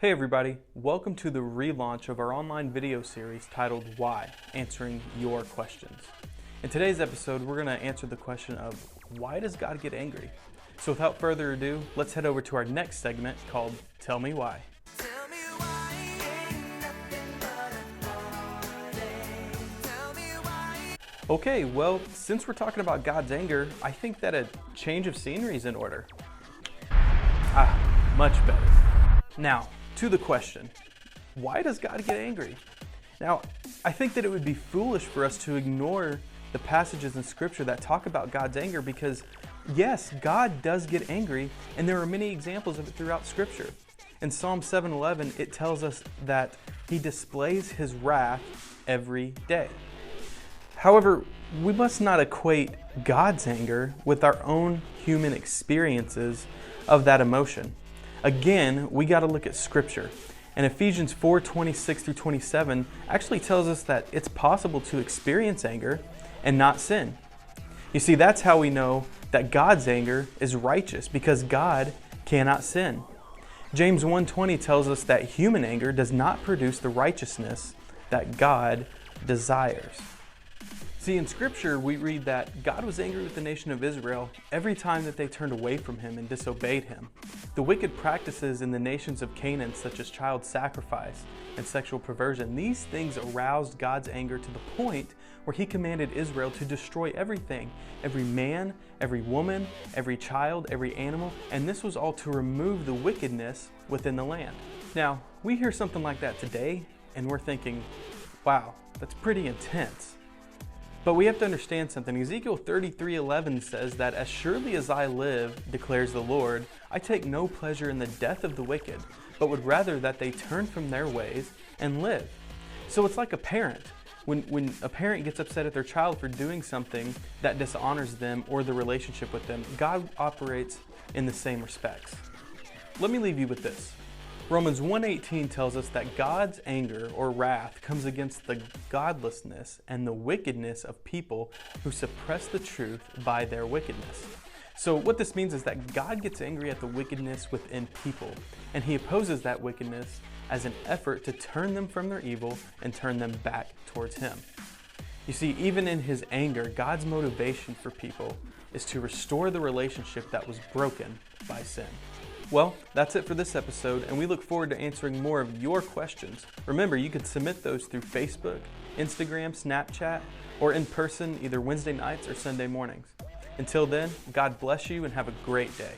Hey everybody, welcome to the relaunch of our online video series titled Why? Answering Your Questions. In today's episode, we're going to answer the question of why does God get angry? So without further ado, let's head over to our next segment called Tell Me Why. Okay, well, since we're talking about God's anger, I think that a change of scenery is in order. Much better. Now, to the question, why does God get angry? Now, I think that it would be foolish for us to ignore the passages in Scripture that talk about God's anger because, yes, God does get angry, and there are many examples of it throughout Scripture. In Psalm 7:11, it tells us that He displays His wrath every day. However, we must not equate God's anger with our own human experiences of that emotion. Again, we got to look at Scripture. And Ephesians 4:26-27 actually tells us that it's possible to experience anger and not sin. You see, that's how we know that God's anger is righteous, because God cannot sin. James 1:20 tells us that human anger does not produce the righteousness that God desires. See, in Scripture, we read that God was angry with the nation of Israel every time that they turned away from Him and disobeyed Him. The wicked practices in the nations of Canaan, such as child sacrifice and sexual perversion, these things aroused God's anger to the point where He commanded Israel to destroy everything, every man, every woman, every child, every animal, and this was all to remove the wickedness within the land. Now, we hear something like that today, and we're thinking, wow, that's pretty intense. But we have to understand something. Ezekiel 33:11 says that, "As surely as I live, declares the Lord, I take no pleasure in the death of the wicked, but would rather that they turn from their ways and live." So it's like a parent. When a parent gets upset at their child for doing something that dishonors them or the relationship with them, God operates in the same respects. Let me leave you with this. Romans 1:18 tells us that God's anger or wrath comes against the godlessness and the wickedness of people who suppress the truth by their wickedness. So what this means is that God gets angry at the wickedness within people, and He opposes that wickedness as an effort to turn them from their evil and turn them back towards Him. You see, even in His anger, God's motivation for people is to restore the relationship that was broken by sin. Well, that's it for this episode, and we look forward to answering more of your questions. Remember, you can submit those through Facebook, Instagram, Snapchat, or in person either Wednesday nights or Sunday mornings. Until then, God bless you and have a great day.